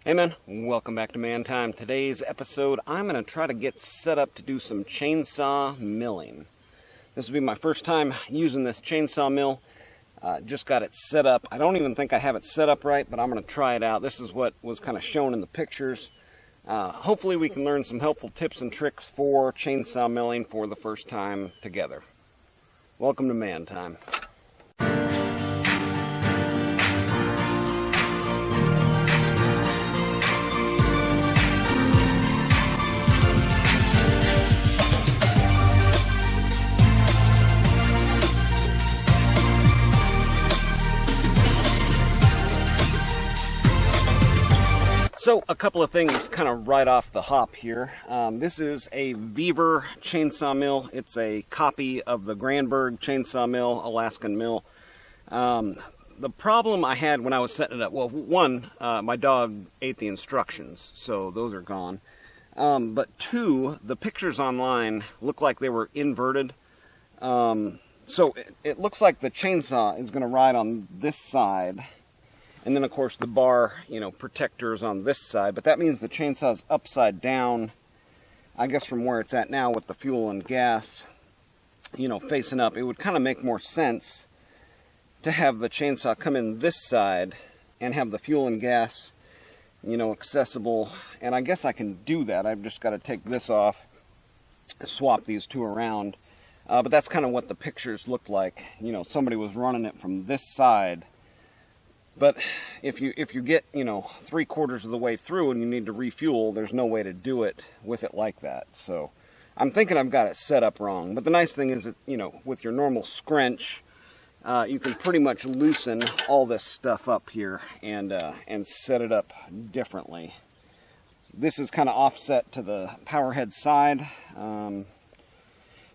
Hey man, welcome back to Man Time. Today's episode, I'm going to try to get set up to do some chainsaw milling. This will be my first time using this chainsaw mill. Just got it set up. I don't even think I have it set up right, but I'm going to try it out. This is what was kind of shown in the pictures. Hopefully we can learn some helpful tips and tricks for chainsaw milling for the first time together. Welcome to Man Time. So, a couple of things kind of right off the hop here. This is a Weaver chainsaw mill. It's a copy of the Granberg chainsaw mill, Alaskan mill. The problem I had when I was setting it up, well, one, my dog ate the instructions, so those are gone. But two, the pictures online look like they were inverted. So it looks like the chainsaw is going to ride on this side. And then, of course, the bar, protector is on this side. But that means the chainsaw's upside down, I guess, from where it's at now with the fuel and gas, facing up. It would kind of make more sense to have the chainsaw come in this side and have the fuel and gas, accessible. And I guess I can do that. I've just got to take this off, swap these two around. But that's kind of what the pictures looked like. Somebody was running it from this side. But if you get, 3/4 of the way through and you need to refuel, there's no way to do it with it like that. So I'm thinking I've got it set up wrong. But the nice thing is that, with your normal scrunch, you can pretty much loosen all this stuff up here and set it up differently. This is kind of offset to the power head side.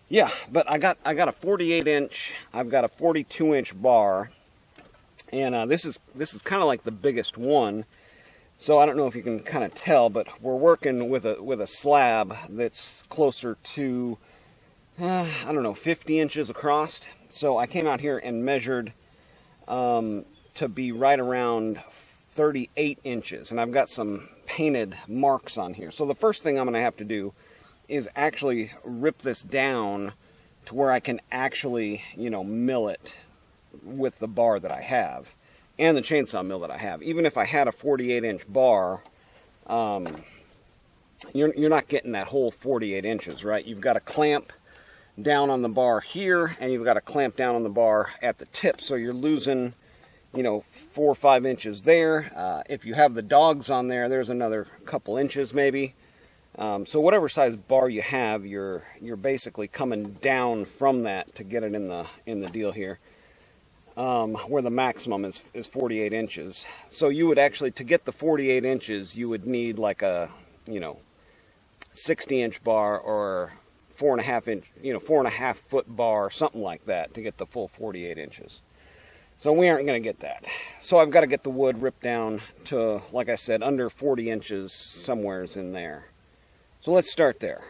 Yeah, but I got a 48-inch, I've got a 42-inch bar. And this is kind of like the biggest one, so I don't know if you can kind of tell, but we're working with a slab that's closer to 50 inches across. So I came out here and measured to be right around 38 inches, and I've got some painted marks on here. So the first thing I'm going to have to do is actually rip this down to where I can actually mill it with the bar that I have and the chainsaw mill that I have. Even if I had a 48-inch bar, you're not getting that whole 48 inches, right? You've got to clamp down on the bar here, and you've got to clamp down on the bar at the tip, so you're losing 4 or 5 inches there. If you have the dogs on there, there's another couple inches maybe. So whatever size bar you have, you're basically coming down from that to get it in the deal here. Where the maximum is 48 inches. So you would actually, to get the 48 inches, you would need like a, 60-inch bar or 4.5 foot bar, something like that, to get the full 48 inches. So we aren't going to get that. So I've got to get the wood ripped down to, like I said, under 40 inches, somewheres in there. So let's start there.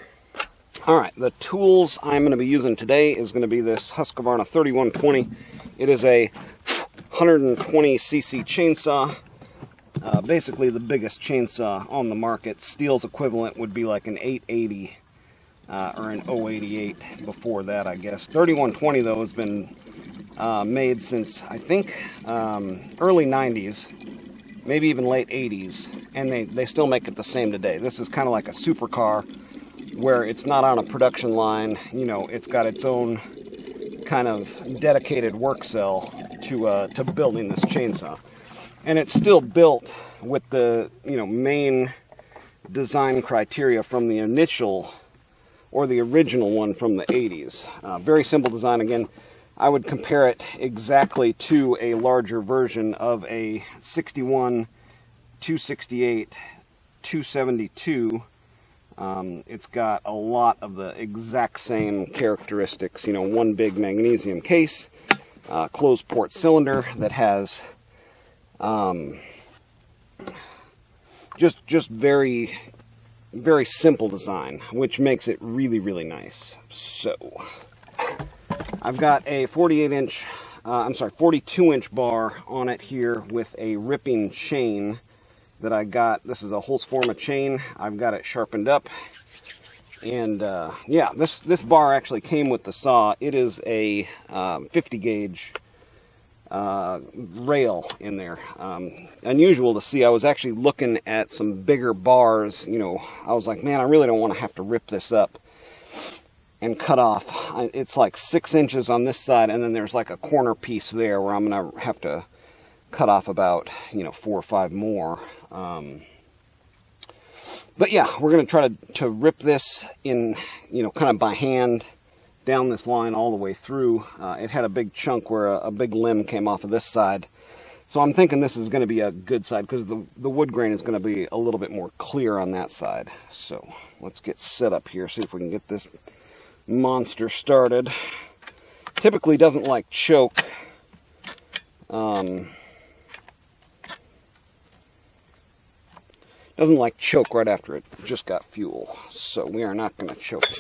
Alright, the tools I'm going to be using today is going to be this Husqvarna 3120. It is a 120cc chainsaw, basically the biggest chainsaw on the market. Steel's equivalent would be like an 880 or an 088 before that, I guess. 3120, though, has been made since, I think, early 90s, maybe even late 80s, and they still make it the same today. This is kind of like a supercar, where it's not on a production line. It's got its own kind of dedicated work cell to building this chainsaw, and it's still built with the main design criteria from the initial or the original one from the 80s. Very simple design. Again, I would compare it exactly to a larger version of a 61, 268, 272. It's got a lot of the exact same characteristics. One big magnesium case, closed port cylinder that has just very, very simple design, which makes it really, really nice. So I've got a 42-inch bar on it here with a ripping chain that I got. This is a Holzforma chain. I've got it sharpened up. And yeah, this bar actually came with the saw. It is a 50 gauge rail in there. Unusual to see. I was actually looking at some bigger bars. You know, I was like, man, I really don't want to have to rip this up and cut off. It's like 6 inches on this side, and then there's like a corner piece there where I'm gonna have to cut off about, you know, 4 or 5 more. But yeah, we're going to try to rip this in, you know, kind of by hand down this line all the way through. It had a big chunk where a big limb came off of this side. So I'm thinking this is going to be a good side because the wood grain is going to be a little bit more clear on that side. So let's get set up here, see if we can get this monster started. Typically doesn't like choke. Doesn't like choke right after it just got fuel, so we are not going to choke it.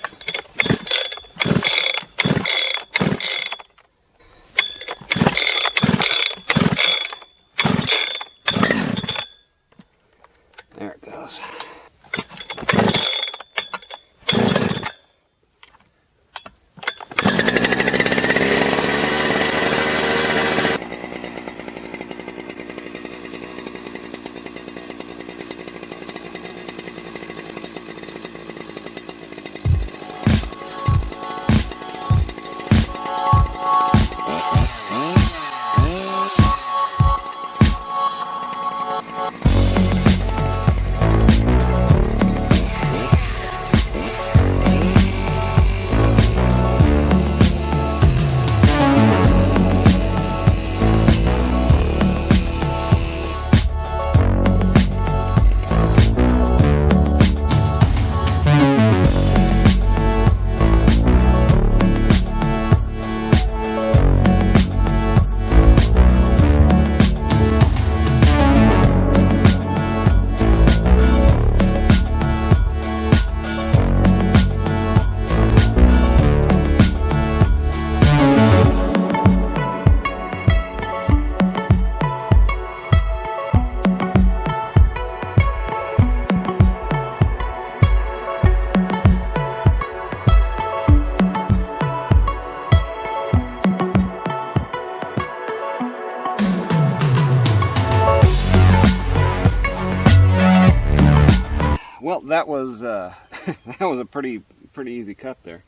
There it goes. Well, that was that was a pretty easy cut there.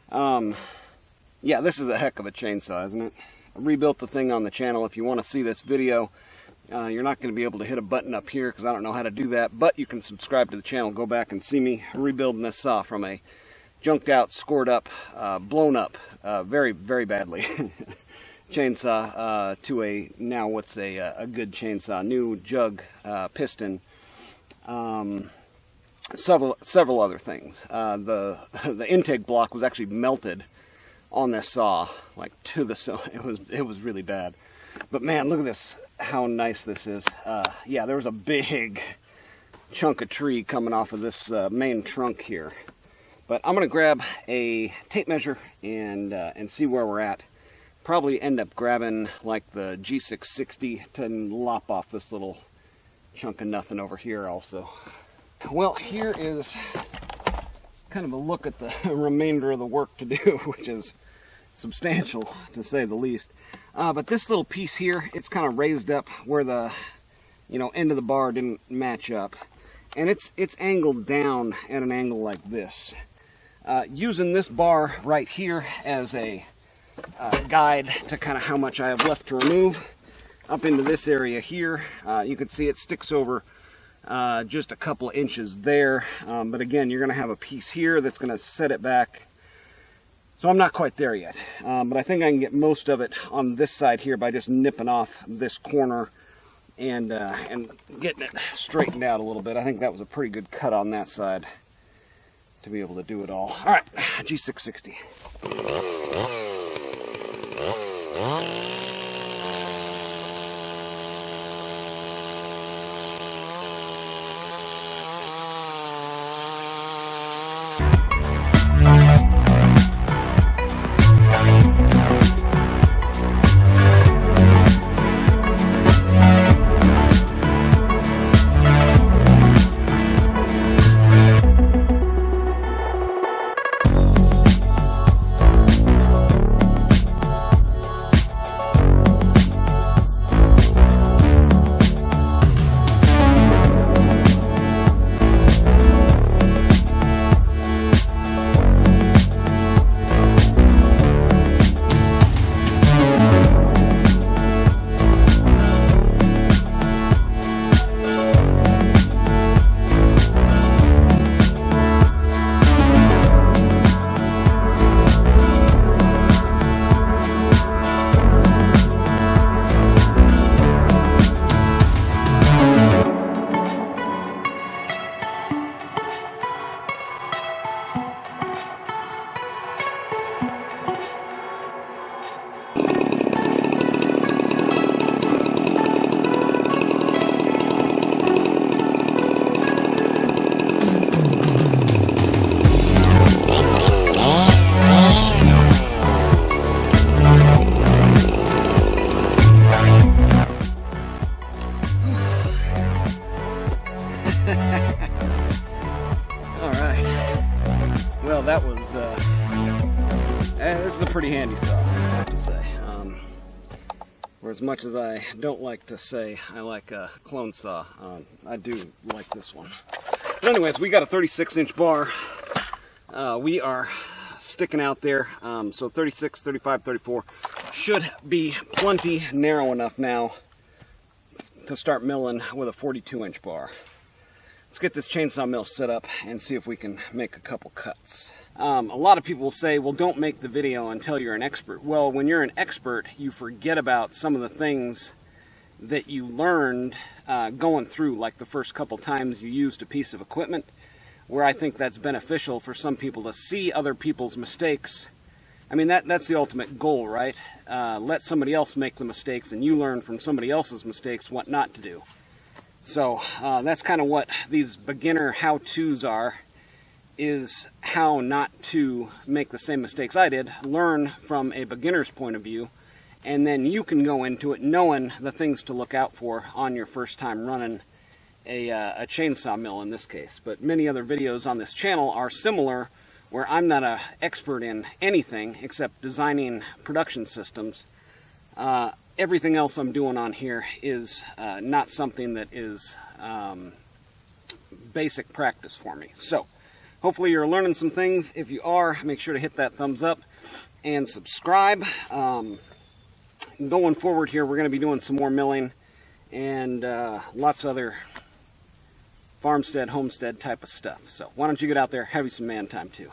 Yeah, this is a heck of a chainsaw, isn't it? I rebuilt the thing on the channel. If you want to see this video, you're not going to be able to hit a button up here because I don't know how to do that, but you can subscribe to the channel, go back and see me rebuilding this saw from a junked out, scored up, blown up very badly chainsaw to a now what's a good chainsaw, new jug piston. Several other things. The intake block was actually melted on this saw, like to the cylinder. It was really bad. But man, look at this! How nice this is. Yeah, there was a big chunk of tree coming off of this main trunk here. But I'm gonna grab a tape measure and see where we're at. Probably end up grabbing like the G660 to lop off this little chunk of nothing over here also. Well, here is kind of a look at the remainder of the work to do, which is substantial to say the least. But this little piece here, it's kind of raised up where the, you know, end of the bar didn't match up, and it's angled down at an angle like this. Using this bar right here as a guide to kind of how much I have left to remove up into this area here, you can see it sticks over just a couple of inches there, but again, you're going to have a piece here that's going to set it back. So I'm not quite there yet, but I think I can get most of it on this side here by just nipping off this corner and getting it straightened out a little bit. I think that was a pretty good cut on that side to be able to do it all. All right, G660. All right. Well, that was, this is a pretty handy saw, I have to say. For as much as I don't like to say I like a clone saw, I do like this one. But anyways, we got a 36-inch bar. We are sticking out there, so 36, 35, 34 should be plenty narrow enough now to start milling with a 42-inch bar. Let's get this chainsaw mill set up and see if we can make a couple cuts. A lot of people will say, well, don't make the video until you're an expert. Well, when you're an expert, you forget about some of the things that you learned going through, like the first couple times you used a piece of equipment, where I think that's beneficial for some people to see other people's mistakes. I mean, that's the ultimate goal, right? Let somebody else make the mistakes and you learn from somebody else's mistakes what not to do. So that's kind of what these beginner how-tos are, is how not to make the same mistakes I did, learn from a beginner's point of view, and then you can go into it knowing the things to look out for on your first time running a chainsaw mill in this case. But many other videos on this channel are similar, where I'm not an expert in anything except designing production systems. Everything else I'm doing on here is not something that is basic practice for me. So hopefully you're learning some things. If you are, make sure to hit that thumbs up and subscribe. Going forward here, we're going to be doing some more milling and lots of other farmstead, homestead type of stuff. So why don't you get out there, have you some man time too.